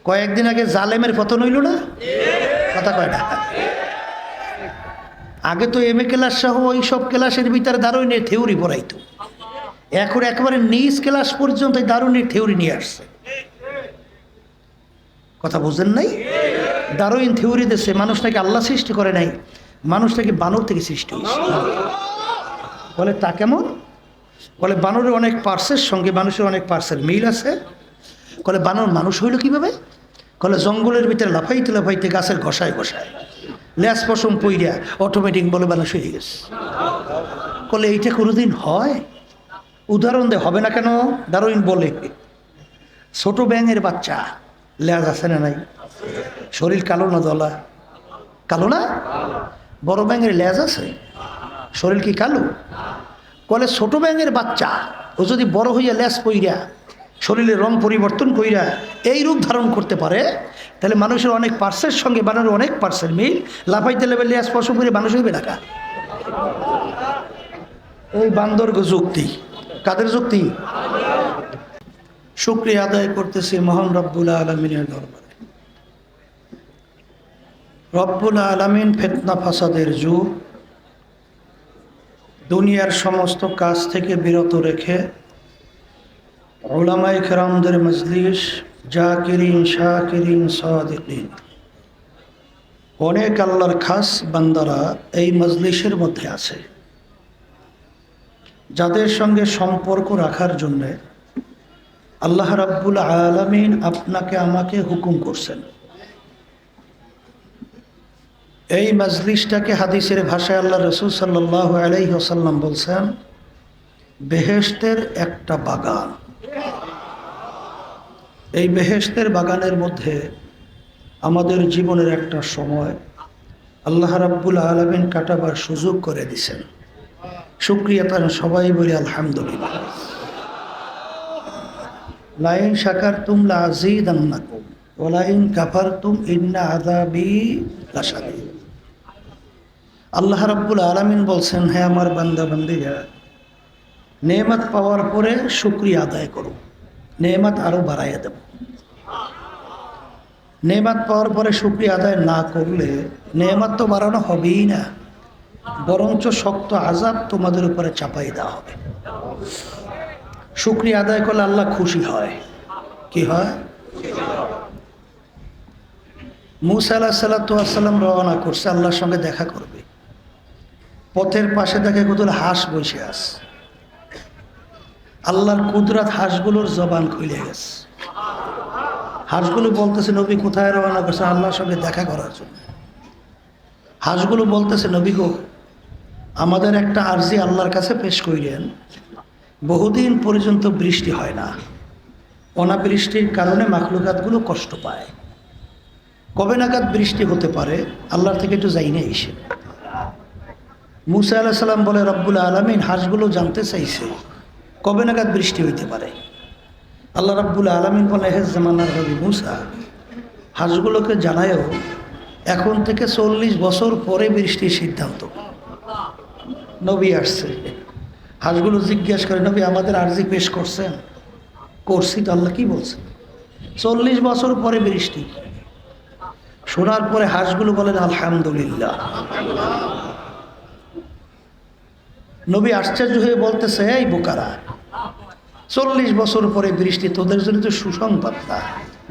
কয়েকদিন আগে জালেমের পতন হইল না? কথা কয় না। আগে তো এম এ ক্লাস সহ ওই সব ক্লাসের ভিতরে দারুইনের থিওরি পড়াইতো, এখন একেবারে নিজ ক্লাস পর্যন্ত দারুইনের থিওরি নিয়ে আসছে। কথা বুঝেন নাই? দারুইন থিওরি দিচ্ছে মানুষ নাকি আল্লাহ সৃষ্টি করে নাই, মানুষ নাকি বানর থেকে সৃষ্টি হয়েছে। বলে তা কেমন? বলে বানরের অনেক পার্টসের সঙ্গে মানুষের অনেক পার্টসের মিল আছে। বলে বানর মানুষ হইল কিভাবে? বলে জঙ্গলের ভিতরে লাফাইতে লাফাইতে গাছের ঘষায় ঘষায় ল্যাস পশম পইরা অটোমেটিক বলে মানুষ হয়ে গেছে। বলে এইটা কোনোদিন হয়? উদাহরণ দে। হবে না কেন? দারুইন বলে ছোট ব্যাঙের বাচ্চা ল্যাজ আছে না নাই? শরীর কালো না দলা? কালো না? বড় ব্যাঙের ল্যাজ আছে, শরীর কি কালো? বলে ছোট ব্যাঙের বাচ্চা ও যদি বড় হইয়া ল্যাজ পইরা শরীরের রং পরিবর্তন কইরা এই রূপ ধারণ করতে পারে, তাহলে মানুষের অনেক পার্সের সঙ্গে বানরের অনেক পার্সের মিল, লাফাইতে লেবে ল্যাজ স্পর্শ করে মানুষ হইবে টাকা। এই বান্দর যুক্তি। কাদের যুক্তি? শুকরিয়া আদায় করতেছি মহান রব্বুল আলামিনের দরবারে। রব্বুল আলামিন ফিতনা ফাসাদের যুগ, দুনিয়ার সমস্ত কাজ থেকে বিরত রেখে উলামায়ে কেরামদের মজলিস, জাকিরিন শাকিরিন সাদিকিন, অনেক আল্লাহর খাস বান্দারা এই মজলিসের মধ্যে আছে, যাদের সঙ্গে সম্পর্ক রাখার জন্যে আল্লাহ রাব্বুল আলামিন আপনাকে আমাকে হুকুম করছেন। এই মজলিসটাকে হাদিসের ভাষায় আল্লাহ রাসূল সাল্লাল্লাহু আলাইহি ওয়াসাল্লাম বলছেন বেহেশতের একটা বাগান। এই বেহেশতের বাগানের মধ্যে আমাদের জীবনের একটা সময় আল্লাহ রাব্বুল আলামিন কাটাবার সুযোগ করে দিয়েছেন। শুকরিয়া তার সবাই বলি আলহামদুলিল্লাহ। লাইন শাকারতুম লাযীদান্নাকুম ওয়া লাইন কাফারতুম ইন্না আযাবি লাশাদীদ। আল্লাহ রাব্বুল আলামিন বলছেন, হ্যাঁ আমার বান্দা বান্দীরা, নেয়ামত পাওয়ার পরে শুকরিয়া আদায় করো, নেয়ামত আরো বাড়াইয়া দেব। নেয়ামত পাওয়ার পরে শুকরিয়া আদায় না করলে নেয়ামত তো বাড়ানো হবেই না, বরঞ্চ শক্ত আযাব তোমাদের উপরে চাপাই দেওয়া হবে। শুকরিয়া আদায় করলে আল্লাহ খুশি হয়। কি হয়? মূসা আলাইহিস সালাতু ওয়াস সালাম রওনা করছে আল্লাহর সঙ্গে দেখা করবে। পথের পাশে দেখে কতগুলো হাঁস বসে আছে। আল্লাহর কুদরত, হাঁসগুলোর জবান খুলে গেছে। হাঁসগুলো বলতেছে, নবী কোথায় রওনা করছে? আল্লাহর সঙ্গে দেখা করার জন্য। হাঁসগুলো বলতেছে, নবী গো, আমাদের একটা আরজি আল্লাহর কাছে পেশ করিলেন, বহুদিন পর্যন্ত বৃষ্টি হয় না, অনাবৃষ্টির কারণে মাখলুকাতগুলো কষ্ট পায়, কবে নাগাদ বৃষ্টি হতে পারে? আল্লাহর থেকে একটু যাই না এসে। মূসা আলাইহিস সালাম বলে, রব্বুল আলামিন হাঁসগুলো জানতে চাইছে কবে নাগাদ বৃষ্টি হইতে পারে। আল্লাহ রাব্বুল আলামিন বলে, হে জামানার নবী মূসা, হাঁসগুলোকে জানায়ও এখন থেকে 40 বছর পরে বৃষ্টির সিদ্ধান্ত। নবী আসছে, হাঁসগুলো জিজ্ঞাসা করে, নবী আমাদের আরজি পেশ করছেন? করছি তো। আল্লাহ কি বলছেন? 40 বছর পরে বৃষ্টি। শোনার পরে হাঁসগুলো বলেন আলহামদুলিল্লাহ। নবী আশ্চর্য হয়ে বলতেছে, এই বোকারা, 40 বছর পরে বৃষ্টি, তোদের জন্য তো সুসংবাদ না,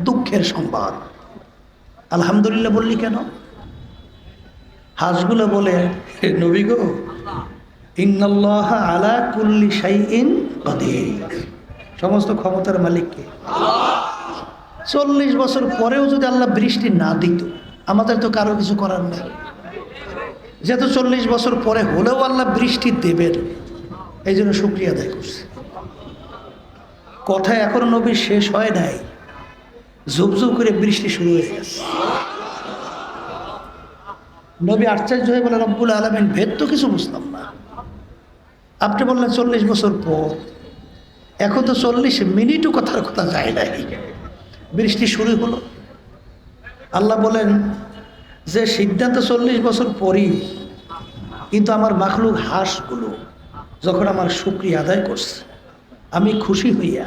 দুঃখের সংবাদ। আলহামদুলিল্লাহ বললি কেন? হাঁসগুলো বলে, হে নবী গো, ইন্নাল্লাহা আলা কুল্লি শাইইন কাদির, সমস্ত ক্ষমতার মালিক কে? 40 বছর পরেও যদি আল্লাহ বৃষ্টি না দিত, আমাদের তো কারো কিছু করার নেই। যেহেতু 40 বছর পরে হলেও আল্লাহ বৃষ্টি দেবেন, এই জন্য শুকরিয়া আদায় করছে। কথা এখনো নবী শেষ হয় নাই, ঝুপঝুপ করে বৃষ্টি শুরু হয়ে গেছে। নবী আশ্চর্য হয়ে বলে, রব্বুল আলামিন, ভেদ তো কিছু বুঝলাম না। আপনি বললেন 40 বছর পর, এখন তো 40 মিনিটও কথার কথা যায় নাই, বৃষ্টি শুরু হলো। আল্লাহ বলেন যে সিদ্ধান্ত 40 বছর পরই, কিন্তু আমার মাখলুক হাঁসগুলো যখন আমার শুকরিয়া আদায় করছে, আমি খুশি হইয়া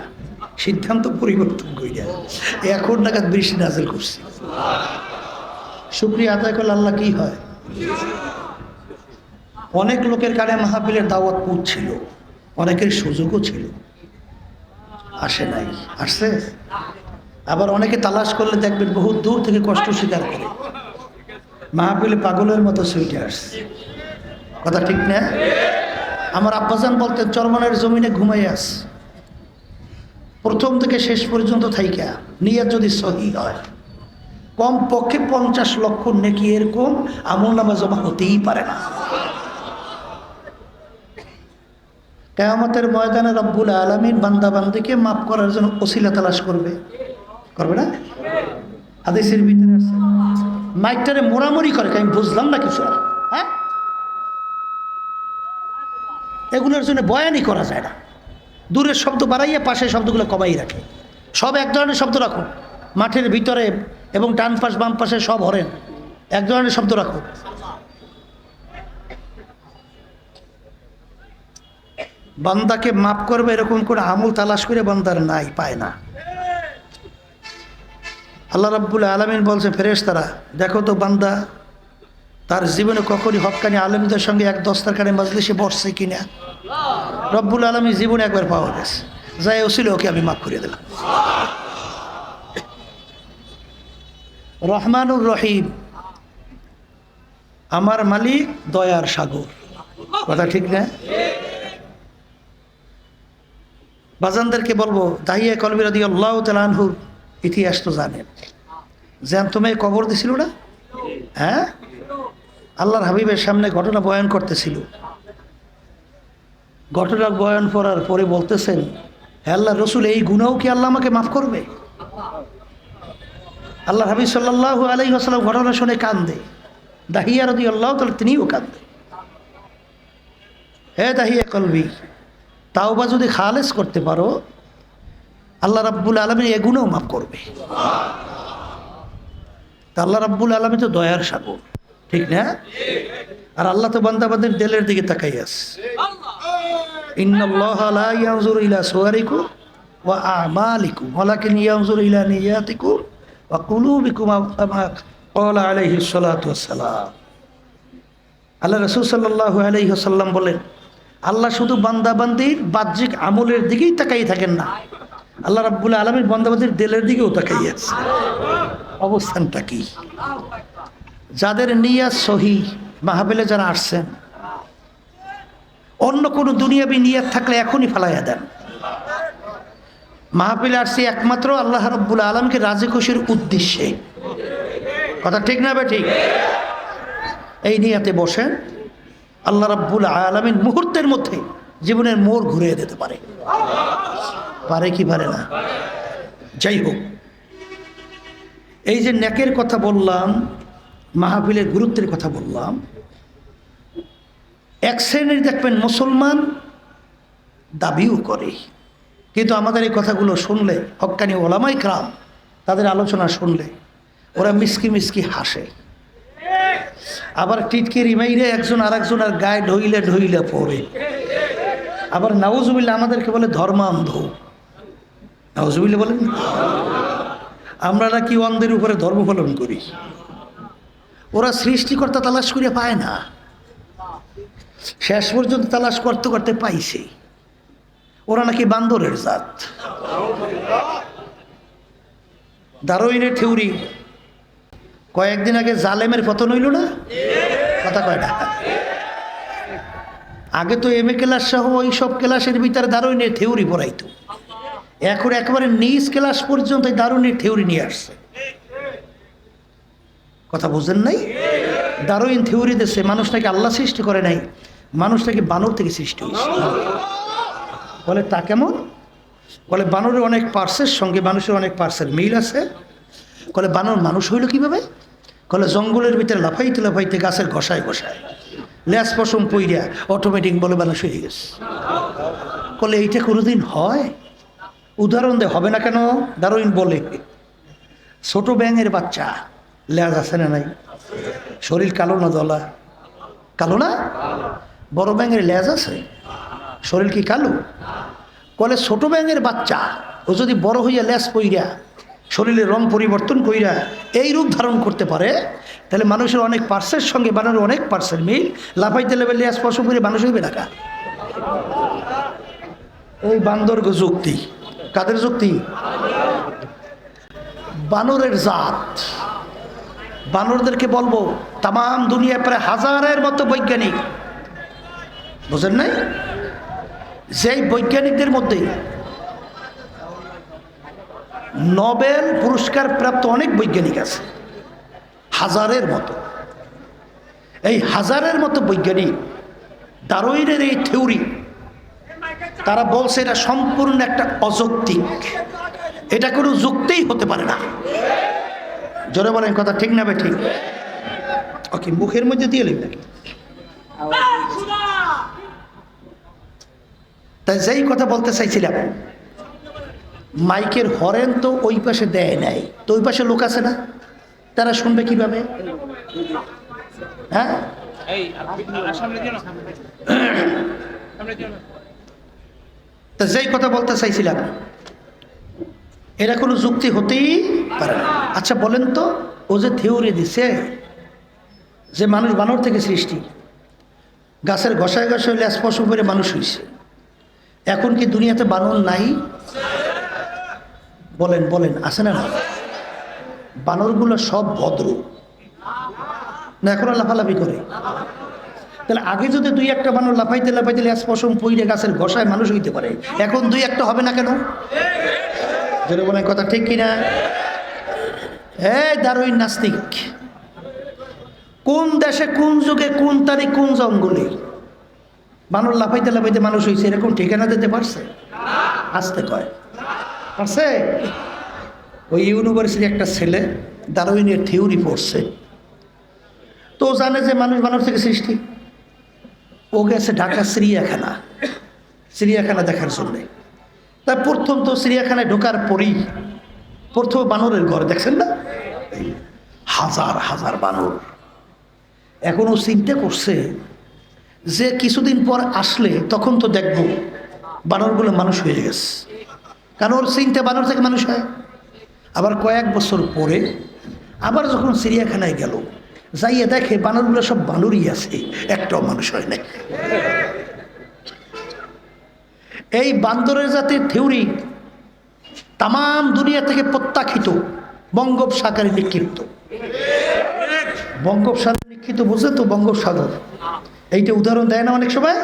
সিদ্ধান্ত পরিবর্তন করিয়া এখন নাগাদ বৃষ্টি নাজেল করছি। শুকরিয়া আদায় করলে আল্লাহ কি হয়? অনেক লোকের কানে মাহফিলের দাওয়াত পৌঁছছিল, অনেকের সুযোগও ছিল, আসে নাই। আসছে? আবার অনেকে তালাশ করলে দেখবেন বহু দূর থেকে কষ্ট স্বীকার করে মাহফিলে পাগলের মতো ছুটে আসছে। কথা ঠিক না? আমার আব্বাজান বলতেন চরমনের জমিনে ঘুমাই আস, প্রথম থেকে শেষ পর্যন্ত থাইকা নিয়ত যদি সহি হয় কম পক্ষে 50 লক্ষ নেকি এরকম আমলনামা জমা হতেই পারে না। কিয়ামতের ময়দানে রব্বুল আলামিন বান্দা বান্দিকে মাফ করার জন্য ওসিলা তালাশ করবে, করবে না? হাদিসের ভিতরে আছে মাইকটারে মোড়ামুড়ি করে, আমি বুঝলাম না কিছু। হ্যাঁ, এগুলোর জন্য বয়ানই করা যায় না। দূরের শব্দ বাড়াইয়া পাশের শব্দগুলো কমাই রাখে। সব এক ধরনের শব্দ রাখো, মাঠের ভিতরে এবং ডান পাশ বাম পাশে সব হরেন এক ধরনের শব্দ রাখো। বান্দাকে মাফ করবে এরকম করে আমল তালাশ করে বান্দার নাই, পায় না। আল্লাহ রাব্বুল আলামিন বলছে ফেরেশতারা দেখো তো বান্দা তার জীবনে কখনই হক্কানি আলেমদের সঙ্গে এক দস্তারখানে মাজলিসে বসছে কিনা। রব্বুল আলামিন জীবনে একবার পাওয়া গেছে, যাই ওছিল ওকে আমি মাফ করে দিলাম। রহমানুর রহিম, আমার মালিক দয়ার সাগর। কথা ঠিক না? বাজানদেরকে বলবো দাহিয়া কলবি রাদিয়াল্লাহু তাআলা আনহুর ইতিহাস তো জানেন। জ্যান্তমে কবর দিছিল না? হ্যাঁ, আল্লাহর হাবিবের সামনে ঘটনা বয়ান করতেছিল। ঘটনা বয়ান করার পরে বলতেছেন হে আল্লাহ রসুল, এই গুনাহও কি আল্লাহ আমাকে মাফ করবে? আল্লাহ হাবিব সাল্লাল্লাহু আলাইহি ওয়াসাল্লাম ঘটনা শুনে কান্দে। দাহিয়া রাদিয়াল্লাহু তাআলা তিনিও কান্দে। হে দাহিয়া কলবি, তাওবা যদি খালেস করতে পারো আল্লাহ রাব্বুল আলামিন এ গুনাহও মাফ করবে। তা আল্লাহ রাব্বুল আলামিন তো দয়ার সাগর, ঠিক না? আর আল্লাহ তো বান্দাবাদের দিলের দিকে তাকাই আছে। ইন্নাল্লাহা লা ইয়ানজুরু ইলা সুওয়ারিকুম ওয়া আমালিকুম ওয়ালাকিন ইয়ানজুরু ইলা নিয়াতিকুম ওয়া কুলুবিকুম কামা ক্বালা আলাইহিস সালাতু ওয়াস সালাম। আল্লাহ রাসূল সাল্লাল্লাহু আলাইহি ওয়াসাল্লাম বলেন আল্লাহ শুধু বান্দাবান্দির বাহ্যিক আমলের দিকেই তাকাই থাকেন না, আল্লাহ রাব্বুল আলামিন বান্দাবান্দির দিলের দিকেও তাকাই আছে। অবস্থানটা কি? যাদের নিয়াত সহি, মাহফিলে যারা আসছেন অন্য কোনো দুনিয়াবি নিয়াত থাকলে এখনই ফালাইয়া দেন। মাহফিলে আসছি একমাত্র আল্লাহ রাব্বুল আলামিনকে রাজি খুশির উদ্দেশ্যে। কথা ঠিক না বে ঠিক? এই নিয়াতে বসেন, আল্লাহ রাব্বুল আলামিন মুহূর্তের মধ্যে জীবনের মোড় ঘুরিয়ে দিতে পারে। পারে কি পারে না? যাই হোক, এই যে নেকের কথা বললাম, মাহফিলের গুরুত্বের কথা বললাম, এক শ্রেণীর দেখবেন মুসলমান দাবিও করে, কিন্তু আমাদের এই কথাগুলো শুনলে হক্কানি ওলামায়ে কেরাম তাদের আলোচনা শুনলে ওরা মিসকি মিসকি হাসে। আবার টিটকে রিমাইরে একজন আর একজনের গায়ে ঢইলে ঢইলে পড়ে। আবার নাউজুবিল্লাহ আমাদেরকে বলে ধর্মান্ধ। নাউজুবিল্লাহ বলেন, আমরা নাকি অন্ধের উপরে ধর্ম পালন করি। ওরা সৃষ্টিকর্তা তালাশ করে পায় না, শেষ পর্যন্ত তালাশ করতে করতে পাইছে। ওরা নাকি বান্দরের জাত। ডারউইনের থিওরি কয়েকদিন আগে জালেমের পতন হইল না? কথা কয় না? আগে তো এম এ ক্লাস সহ ওই সব ক্লাসের ভিতরে ডারউইনের থিওরি পড়াইতো, এখন একেবারে নিজ ক্লাস পর্যন্ত ডারউইনের থিওরি নিয়ে আসছে। কথা বুঝেন নাই? ডারউইন থিওরি দেশে মানুষ নাকি আল্লাহ সৃষ্টি করে নাই, মানুষ নাকি বানর থেকে সৃষ্টি হয়েছে। বলে তা কেমন? বলে বানরের অনেক পার্টসের সঙ্গে মানুষের অনেক পার্টসের মিল আছে। বলে বানর মানুষ হইল কিভাবে? বলে জঙ্গলের ভিতরে লাফাইতে লাফাইতে গাছের ঘষায় ঘষায় ল্যাস পশম পইরা অটোমেটিক বলে মানুষ হয়ে গেছে। বলে এইটা কোনোদিন হয়? উদাহরণ দে। হবে না কেন? ডারউইন বলে ছোট ব্যাঙের বাচ্চা ল্যাজ আছে না নাই? শরীর কালো না দলা? কালো না? বড় ব্যাঙের ল্যাজ আছে, শরীর কি কালো? বলে ছোট ব্যাঙের বাচ্চা ও যদি বড় হইয়া ল্যাস পইরা শরীরের রং পরিবর্তন কইরা এই রূপ ধারণ করতে পারে, তাহলে মানুষের অনেক পার্সের সঙ্গে বানরের অনেক পার্সের মিল। লাফাইতে লেবে ল্যাস স্পর্শ করে মানুষ হইবে না। এই বান্দর যুক্তি, কাদের যুক্তি? বানরের জাত। বানরদেরকে বলবো, তাম দুনিয়ায় প্রায় হাজারের মতো বৈজ্ঞানিক, বুঝেন নাই? যেই বৈজ্ঞানিকদের মধ্যে নোবেল পুরস্কার প্রাপ্ত অনেক বৈজ্ঞানিক আছে, হাজারের মতো। এই হাজারের মতো বৈজ্ঞানিক ডারউইনের এই থিওরি, তারা বলছে এটা সম্পূর্ণ একটা অযৌক্তিক, এটা কোনো যুক্তিই হতে পারে না। জোরে বলেন কথা ঠিক না বে ঠিক? ওকে, মুখের মধ্যে দিয়ে লিখ নাকি? তাই যেই কথা বলতে চাইছিলাম, মাইকের হরেন তো ওই পাশে দেয় নাই, তো ওই পাশে লোক আছে না, তারা শুনবে কিভাবে? হ্যাঁ, তা যেই কথা বলতে চাইছিলাম, এটা কোনো যুক্তি হতেই পারে না। আচ্ছা বলেন তো, ও যে থিওরি দিছে যে মানুষ বানর থেকে সৃষ্টি, গাছের ঘষায় ঘষায় হলে স্পর্শ করে মানুষ হয়েছে, এখন কি দুনিয়াতে বানর নাই? বলেন বলেন, আছে না? না, বানরগুলো সব ভদ্র না, এখন লাফালাফি করে? তাহলে আগে যদি দুই একটা বানর লাফাইতে লাফাইতে স্পর্শম পইরে গাছের ঘষায় মানুষ হইতে পারে, এখন দুই একটা হবে না কেন? যেটা বলেন কথা ঠিক কিনা? ডারউইন নাস্তিক, কোন দেশে কোন যুগে কোন তারিখ কোন জঙ্গলে বানর লাফাইতে লাফাইতে মানুষ হয়েছে এরকম ঠিকানা দিতে পারছে? আসতে কয় পারছে? ওই ইউনিভার্সিটির একটা ছেলে ডারউইনের থিওরি পড়ছে, তো জানে যে মানুষ বানর থেকে সৃষ্টি। ও গেছে ঢাকা চিড়িয়াখানা দেখার জন্যে। তাই প্রথম তো চিড়িয়াখানায় ঢোকার পরেই প্রথম বানরের ঘর দেখছেন না, হাজার হাজার বানর। এখন ও চিন্তা করছে যে কিছুদিন পর আসলে তখন তো দেখব বানরগুলো মানুষ হয়ে গেছে, কারণ ওর চিন্তা বানর থেকে মানুষ হয়। আবার কয়েক বছর পরে আবার যখন চিড়িয়াখানায় গেল, যাইয়ে দেখে বানরগুলো সব বানরই আছে, একটাও মানুষ হয় নাই। এই বান্দরের জাতের থিওরি তাম দুনিয়া থেকে প্রত্যাখ্যিত, বঙ্গোপসাগরে নিক্ষিপ্ত। বঙ্গোপসাগরে নিক্ষিপ্ত বুঝে তো? বঙ্গোপসাগর এইটা উদাহরণ দেয় না অনেক সময়।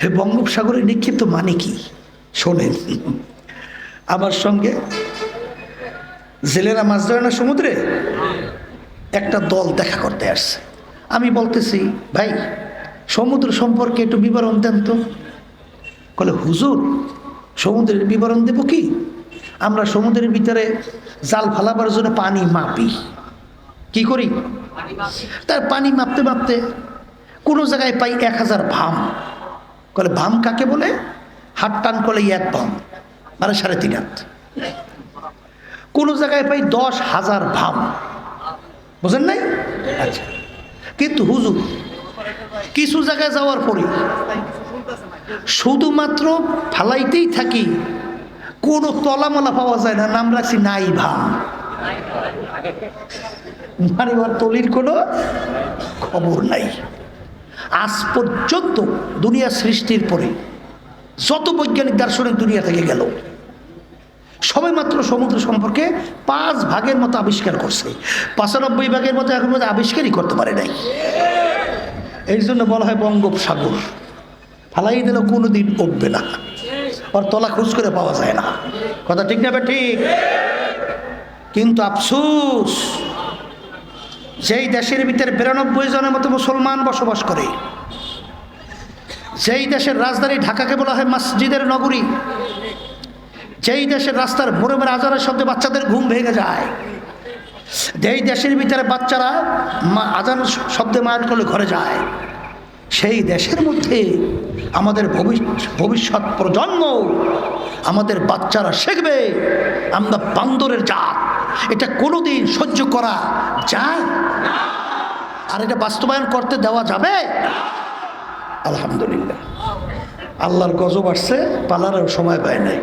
হে, বঙ্গোপসাগরে নিক্ষিপ্ত মানে কি শোনেন। আমার সঙ্গে জেলেরা মাছ ধরে না সমুদ্রে, একটা দল দেখা করতে আসছে। আমি বলতেছি, ভাই সমুদ্র সম্পর্কে একটু বিবরণ দেন তো। বলে, হুজুর সমুদ্রের বিবরণ দেব কি? আমরা সমুদ্রের ভিতরে জাল ফালাবার জন্য পানি মাপি। কি করি? তার পানি মাপতে মাপতে কোনো জায়গায় পাই 1000 ভাম। বলে, ভাম কাকে বলে? হাত টান করলে 1 ভাম, মানে 3.5 হাত। কোনো জায়গায় পাই 10,000 ভাম, বুঝেন নাই? আচ্ছা, কিন্তু হুজুর কিছু জায়গায় যাওয়ার পরে শুধুমাত্র ফালাইতেই থাকি, কোনো তলামলা পাওয়া যায় না, নাম রাখছি নাই ভাম। মানে ওর তলির কোনো খবর নাই। আজ পর্যন্ত দুনিয়া সৃষ্টির পরে যত বৈজ্ঞানিক দার্শনিক দুনিয়া থেকে গেল, সবাই মাত্র সমুদ্র সম্পর্কে 5 ভাগের মতো আবিষ্কার করছে, 95 ভাগের মতো এখন মধ্যে আবিষ্কারই করতে পারে নাই। এই জন্য বলা হয় বঙ্গোপসাগর। ফালাই দিলেও কোনোদিন উঠবে না, ওর তলা খোঁজ করে পাওয়া যায় না। কথা ঠিক না? ঠিক। কিন্তু আফসোস, যেই দেশের ভিতরে 92 জনের মতো মুসলমান বসবাস করে, যেই দেশের রাজধানী ঢাকাকে বলা হয় মসজিদের নগরী, যেই দেশের রাস্তার মোড়ে মোড়ে আজানের শব্দে বাচ্চাদের ঘুম ভেঙে যায়, যেই দেশের ভিতরে বাচ্চারা আজান শব্দে মায়ের কোলে ঘরে যায়, সেই দেশের মধ্যে আমাদের ভবিষ্যৎ প্রজন্ম, আমাদের বাচ্চারা শিখবে আমরা বান্দরের জাত। এটা কোনোদিন সহ্য করা যায়? আর এটা বাস্তবায়ন করতে দেওয়া যাবে? আলহামদুলিল্লাহ, আল্লাহর গজব আসছে, পালার সময় পায় নাই।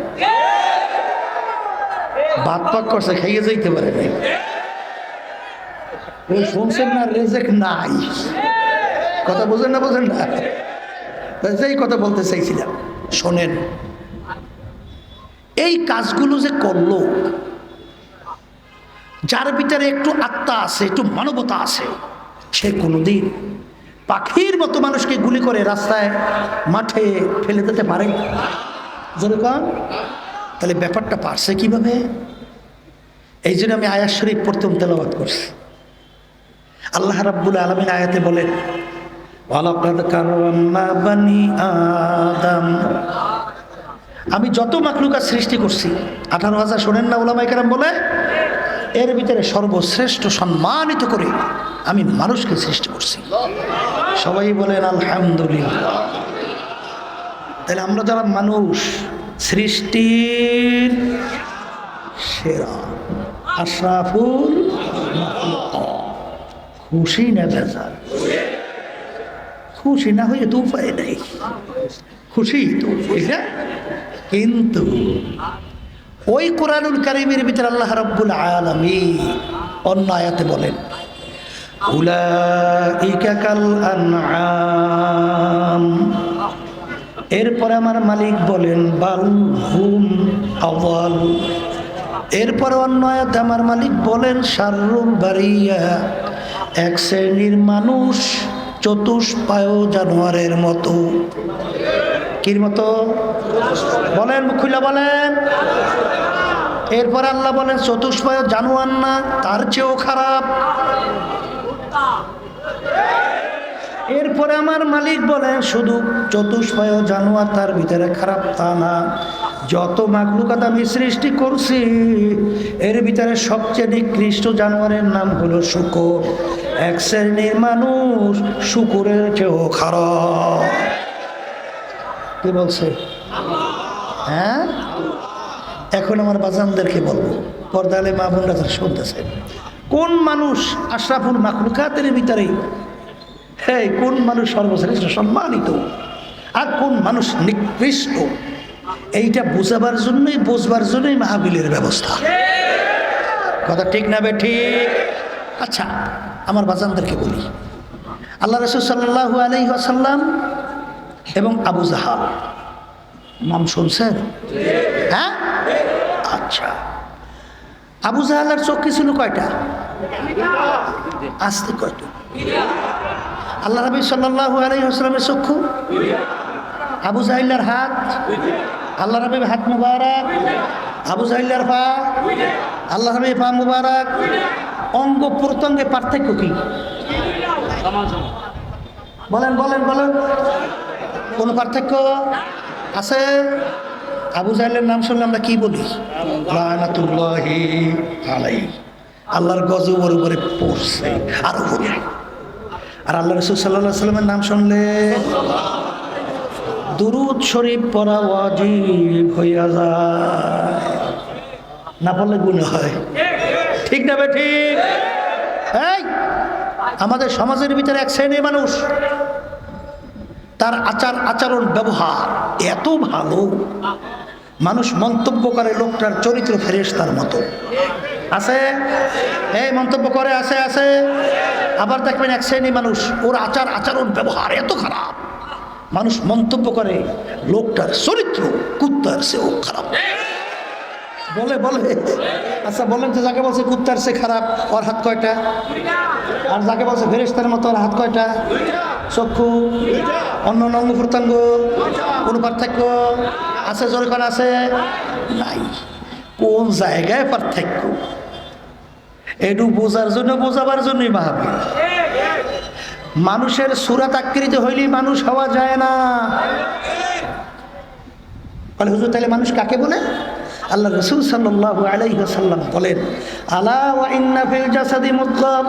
ভাত পাক করছে, খাইয়ে যাইতে পারে নাই। ওই শুনছেন না, রেজেক নাই। কথা বোঝেন না, বোঝেন না? যেই কথা বলতে চাইছিলাম, শোনেন, এই কাজগুলো যে করলো, যার ভিতরে একটু আত্মা আছে, একটু মানবতা আছে, সে কোনোদিন পাখির মতো মানুষকে গুলি করে রাস্তায় মাঠে ফেলে দিতে পারে? যেরকম তাহলে ব্যাপারটা পারছে কিভাবে? এই জন্য আমি আয়াত শরীফ প্রথম তেলাওয়াত করছি। আল্লাহ রাব্বুল আলামিন আয়াতে বলেন, ওয়ালাকাদ কাররামনা বানি আদম। আমি যত মাখলুকাত সৃষ্টি করছি, 18,000 শোনেন না উলামায়ে কেরাম বলে, এর ভিতরে সর্বশ্রেষ্ঠ সম্মানিত করে আমি মানুষকে সৃষ্টি করছি। সবাই বলেন আলহামদুলিল্লাহ। তাহলে আমরা যারা মানুষ, সৃষ্টির সেরা, আশরাফুল মাখলুকাত। খুশি না বেজার? খুশি না হয়ে তো উপায় নেই, খুশি তো, কিন্তু ওই কোরআনুল কারীমের ভিতরে আল্লাহ রাব্বুল আলামিন অন্য আয়াতে বলেন, উলাইকা কাল আনআম। এরপরে আমার মালিক বলেন, বাল হুম আযাল। এরপরে অন্য আয়াতে আমার মালিক বলেন, শাররুল বারিয়া। এক শ্রেণীর মানুষ চতুষ্পায় জানোয়ারের মতো। কির মতো? বলেন, মুখ খুলে বলেন। এরপর আল্লাহ বলেন, চতুষ্পায় জানোয়ার না, তার চেয়েও খারাপ। এরপরে আমার মালিক বলেন, শুধু চতুষ্পায় জানোয়ার তার ভিতরে খারাপ তা না, যত মাখলুকাত আমি সৃষ্টি করছি এর ভিতরে সবচেয়ে নিকৃষ্ট জানোয়ারের নাম হলো শূকর। এক শ্রেণীর মানুষ শূকরের চেয়েও খারাপ। কি বলছে? হ্যাঁ, এখন আমার বাজানদেরকে বলবো, পর্দালে মা বোনরা শুনতেছে, কোন মানুষ আশরাফুল মাখলুকাতের ভিতরে, হ্যাঁ, কোন মানুষ সর্বশ্রেষ্ঠ সম্মানিত আর কোন মানুষ নিকৃষ্ট, এইটা বোঝাবার জন্যই, বুঝবার জন্যই মাহফিলের ব্যবস্থা। কথা ঠিক না ঠিক? আচ্ছা, আমার বাজানদেরকে বলি, আল্লাহ রাসূল সাল্লাল্লাহু আলাইহি ওয়াসাল্লাম এবং আবু জাহাল নাম শুনছেন? হ্যাঁ, আচ্ছা। আবু জাহালের চক্ষু ছিল কয়টা? আসতে কয়টা? আল্লাহ নবী সাল্লাল্লাহু আলাইহি ওয়াসাল্লামের চক্ষু, আবু জাহিলের হাত, আল্লাহ নবীর হাত মুবারক, আবু জাহিলের পা, আল্লাহ নবীর পা মুবারক। অঙ্গ প্রত্যঙ্গে পার্থক্য কি? বলেন বলেন বলেন, কোন পার্থক্য আছে? আবু জাহিলের নাম শুনলে আমরা কি বলি? লানাতুল্লাহি আলাইহি, আল্লাহর গজব ওর উপরে পড়ছে আরো বলি। আর আল্লাহ রাসূল সাল্লাল্লাহু আলাইহি ওয়াসাল্লামের নাম শুনলে দুরূদ শরীফ পড়া ওয়াজিব হইয়া যায়, না পড়লে গুনাহ হয়। ঠিক না বে ঠিক? এই আমাদের সমাজের ভিতরে এক শ্রেণীর মানুষ, তার আচার আচরণ ব্যবহার এত ভালো, মানুষ মন্তব্য করে লোকটার চরিত্র ফেরেশতার মতো। আছে? এই মন্তব্য করে, আছে আছে। আবার দেখবেন এক শ্রেণীর মানুষ, ওর আচার আচরণ ব্যবহার এত খারাপ, মানুষ মন্তব্য করে লোকটার চরিত্র কুত্তার চেয়েও খারাপ। বলে বলে, আচ্ছা বলেন তো, যাকে বলছে কুত্তার চেয়ে খারাপ ওর হাত কয়টা? আর যাকে বলছে ফেরেশতার মতো ওর হাত কয়টা? চক্ষু, অন্য অঙ্গ প্রত্যঙ্গ, কোন পার্থক্য আছে? জোরে কোন আছে? নাই। কোন জায়গায় পার্থক্য? এটু বোঝার জন্য, বোঝাবার জন্যই মাহফিল। মানুষের সূরাত আকৃতি হইলেই মানুষ হওয়া যায় না। বলে হুজুর, তাহলে মানুষ কাকে বলে? আল্লাহ রাসূল সাল্লাল্লাহু আলাইহি ওয়াসাল্লাম বলেন, আলা ওয়া ইন্না ফিল জাসাদি মুদগাহ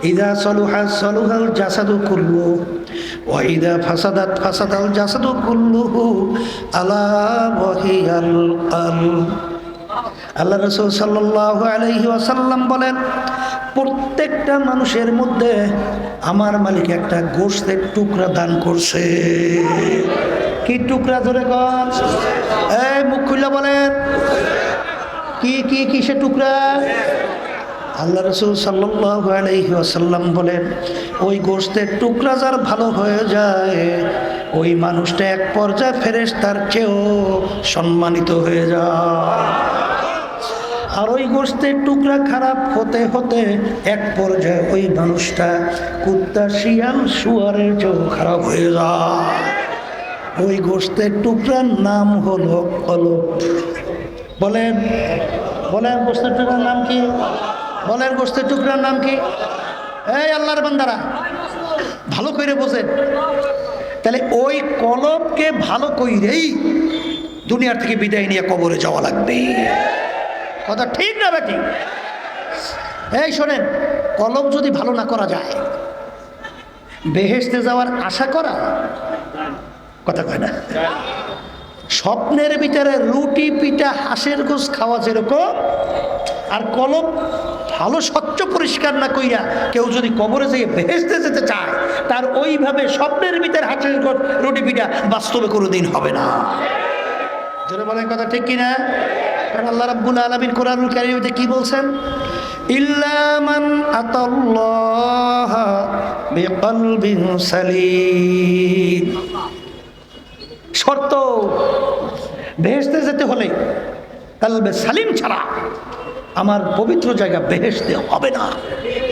ইযা সালুহা সালুহাল জাসাদু কুল্লুহু ওয়া ইযা ফাসাদাত ফাসাদাল জাসাদু কুল্লুহু আলা ওয়া হিয়াল কলব। আল্লাহ রাসূল সাল্লাল্লাহু আলাইহি ওয়াসাল্লাম বলেন, প্রত্যেকটা মানুষের মধ্যে আমার মালিক একটা গোশতের টুকরা দান করছে। কি টুকরা? জোরে কর। এই মুখ খুলে বলেন। কিসের টুকরা? আল্লাহ রাসূল সাল্লাল্লাহু আলাইহি ওয়াসাল্লাম বলেন, ওই গোশতের টুকরা যার ভালো হয়ে যায়, ওই মানুষটা এক পর্যায়ে ফেরেশতার চেয়েও সম্মানিত হয়ে যায়। আর ওই গোশতের টুকরা খারাপ হতে হতে এক পর্যায়ে ওই মানুষটা কুত্তা, শিয়াল, শুয়ারের চেয়েও খারাপ হয়ে যায়। ওই গোশতের টুকরার নাম হলো কলব। বলেন বলেন, গোশতের টুকরার নাম কি? বলেন, গোশতের টুকরার নাম কি? এই আল্লাহর বান্দারা ভালো করে বোঝেন। তাহলে ওই কলবকে ভালো কইরেই দুনিয়ার থেকে বিদায় নিয়ে কবরে যাওয়া লাগবে। কথা ঠিক না বেটি? এই শোনেন, কলব যদি ভালো না করা যায়, বেহেশতে যাওয়ার আশা করা কথা কয় না। স্বপ্নের ভিতরে রুটি, পিঠা, হাঁসের গোশ খাওয়া যেরকম, আর কলব ভালো স্বচ্ছ পরিষ্কার না কইরা কেউ যদি কবরে যেয়ে বেহেশতে যেতে চায়, তার ওইভাবে স্বপ্নের ভিতরে হাঁসের গোশ, রুটি, পিঠা বাস্তবে কোনোদিন হবে না। যারা বলেন কথা ঠিক কিনা? কারণ আল্লাহ রাব্বুল আলামিন কোরআনুল কারীমে কি বলছেন? ইল্লা মান আতাল্লাহ বিকলবিন সালিম। শর্ত, বেহেশতে যেতে হলে কলবে সালিম ছাড়া আমার পবিত্র জায়গা বেহেশতে হবে না।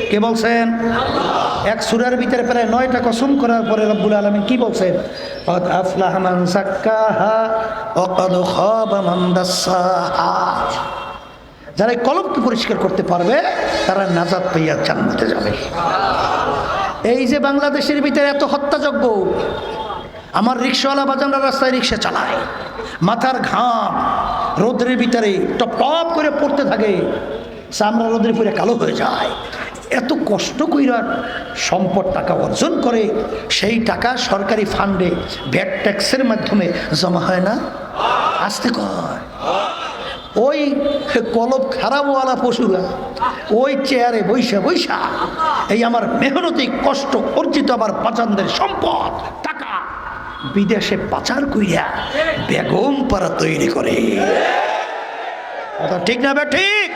কে বলছেন? এক সূরার ভিতরে প্রায় 9টা কসম করার পরে রব্বুল আলামিন কি বলছেন? ক্বাদ আফলাহা মান যাক্কাহা ওয়া ক্বাদ খাবা মান দাসসাহা। যারা কলবকে পরিষ্কার করতে পারবে তারা নাজাত পাইয়া জান্নাতে যাবে। এই যে বাংলাদেশের ভিতরে এত হত্যাযজ্ঞ, আমার রিক্সাওয়ালা বাজানরা রাস্তায় রিক্সা চালায়, মাথার ঘাম রোদ্রের ভিতরে টপ টপ করে পড়তে থাকে, চামড়া রোদ্রে পরে কালো হয়ে যায়। এত কষ্ট কইরা সম্পদ টাকা অর্জন করে, সেই টাকা সরকারি ফান্ডে ভ্যাট ট্যাক্সের মাধ্যমে জমা হয় না? আসতে কয় ওই কলব খারাপওয়ালা পশুরা ওই চেয়ারে বৈশা বৈশা এই আমার মেহনতি কষ্ট অর্জিত আমার বাজানদের সম্পদ টাকা বিদেশে পাচার কইরা বেগম পাড়া তৈরি করে। কথা ঠিক না বে ঠিক?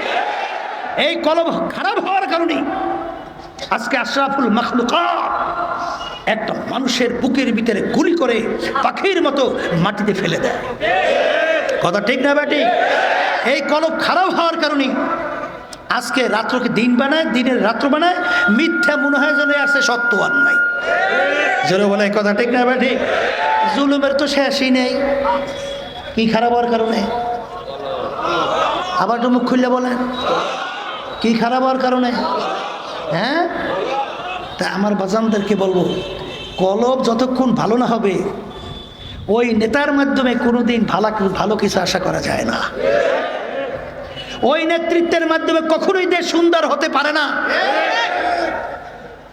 এই কলব খারাপ হওয়ার কারণে আজকে আশরাফুল মাখলুকাত একটা মানুষের বুকের ভিতরে গুলি করে পাখির মতো মাটিতে ফেলে দেয়। কথা ঠিক না বে ঠিক? এই কলব খারাপ হওয়ার কারণে আজকে রাত্রকে দিন বানায়, দিনের রাত্র বানায়, মিথ্যা মনে হয় যেন আছে, সত্য আর নাই। যেন বলে কথা ঠিক না বে ঠিক? জুলুমের তো শেষই নেই। কি খারাপ হওয়ার কারণে? আবার তো মুখ খুললে বলেন কি খারাপ হওয়ার কারণে? হ্যাঁ, তা আমার বাজানদেরকে বলবো, কলব যতক্ষণ ভালো না হবে ওই নেতার মাধ্যমে কোনোদিন ভালো কিছু আশা করা যায় না। ওই নেতৃত্বের মাধ্যমে কখনোই দেশ সুন্দর হতে পারে না।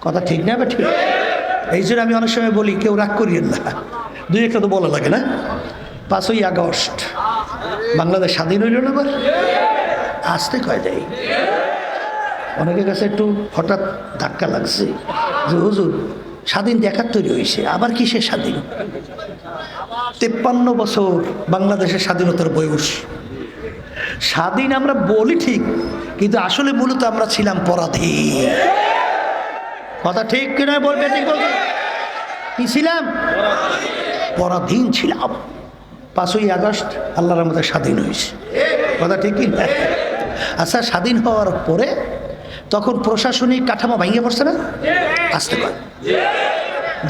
কথা ঠিক না ঠিক? এই জন্য আমি অনেক সময় বলি, কেউ রাগ করিয়েন না, দুই একটা তো বলা লাগে না। 5ই আগস্ট বাংলাদেশ স্বাধীন হইল না? আবার আসতে কয় দেয়, অনেকের কাছে একটু হঠাৎ ধাক্কা লাগছে যে হুজুর স্বাধীন ৭১ হয়েছে, আবার কিসের স্বাধীন? 53 বছর বাংলাদেশের স্বাধীনতার বয়স। স্বাধীন আমরা বলি ঠিক, কিন্তু আসলে মূলত আমরা ছিলাম পরাধীন। কথা ঠিক কিনা বলবে? ঠিক বলবে? কি ছিলাম? পরাধীন ছিলাম। 5ই আগস্ট আল্লাহর রহমতে স্বাধীন হয়েছে। কথা ঠিক কিনা? আচ্ছা, স্বাধীন হওয়ার পরে তখন প্রশাসনিক কাঠামো ভেঙে পড়ছে না? আসতে পারে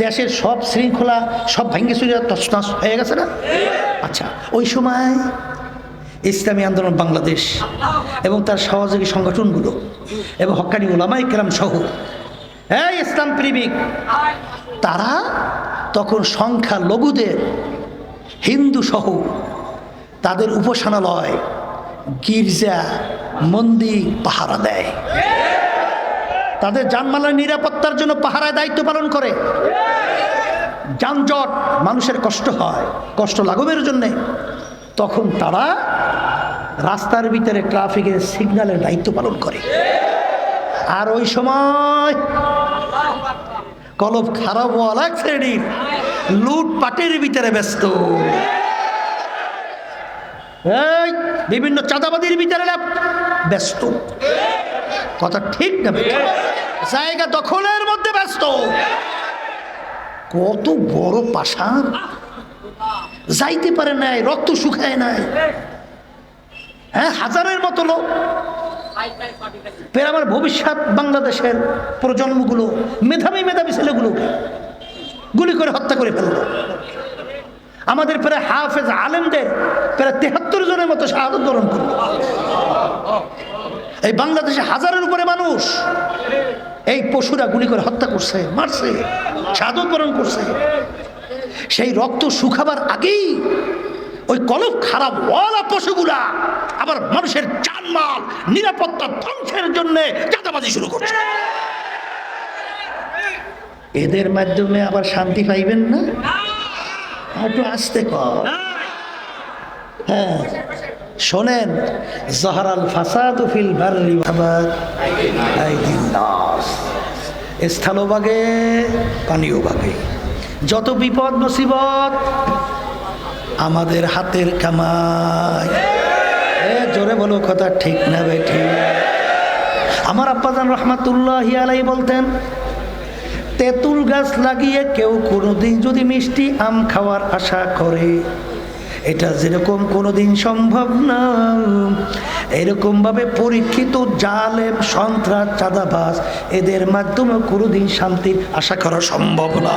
দেশের সব শৃঙ্খলা সব ভেঙে চুরে তছনছ হয়ে গেছে না? আচ্ছা, ওই সময় ইসলামী আন্দোলন বাংলাদেশ এবং তার সহযোগী সংগঠনগুলো এবং হক্কানি উলামায়ে কেরাম সহ এই ইসলাম প্রেমিক তারা তখন সংখ্যা লঘুদের হিন্দু সহ তাদের উপাসনালয়, গির্জা, মন্দির পাহারা দেয়। তাদের জানমালের নিরাপত্তার জন্য পাহারায় দায়িত্ব পালন করে। যানজট, মানুষের কষ্ট হয়, কষ্ট লাঘবের জন্যে তখন তারা রাস্তার ভিতরে ট্রাফিকের সিগন্যালের দায়িত্ব পালন করে। আর ওই সময় কলব খারাপ ওয়ালা শ্রেণীর লুটপাটের ভিতরে ব্যস্ত। এই বিভিন্ন চাঁদাবাদীর বিচারে ব্যস্ত, কথা ঠিক না? জায়গা দখলের মধ্যে ব্যস্ত। কত বড় পাষাণ, যাইতে পারে নাই, রক্ত শুকায় নাই। হ্যাঁ, হাজারের মতো লোক। আমার ভবিষ্যৎ বাংলাদেশের প্রজন্মগুলো, মেধাবী মেধাবী ছেলেগুলোকে গুলি করে হত্যা করে ফেললো। আমাদের প্রায় হাফেজ আলেমদের প্রায় 73 জনের মতো শাহাদত বরণ করল। এই বাংলাদেশে হাজারের উপরে মানুষ এই পশুরা গুলি করে হত্যা করছে, মারছে, শাহাদত বরণ করছে। সেই রক্ত শুকাবার আগেই ওই কলব খারাপ ওয়ালা পশুগুলা আবার মানুষের জানমাল নিরাপত্তা ধ্বংসের জন্য চাঁদাবাজি শুরু করছে। এদের মাধ্যমে আবার শান্তি পাইবেন না? একটু আসতে কর। হ্যাঁ, শোনেন, জাহারাল ফাসাদু ফিল বাররি ওয়াল বাহরি, স্থলভাগে পানীয় ভাগে যত বিপদ মুসিবত আমাদের হাতের কামাই। জোরে বলো, কথা ঠিক না বেঠি? আমার আব্বাজান রহমাতুল্লাহি আলাইহি বলতেন, তেঁতুল গাছ লাগিয়ে কেউ কোনোদিন যদি মিষ্টি আম খাওয়ার আশা করে, এটা যেরকম কোনোদিন সম্ভব না, এরকম ভাবে পরীক্ষিত জালেম, সন্ত্রাস, চাঁদাবাজ, এদের মাধ্যমে কোনোদিন শান্তির আশা করা সম্ভব না।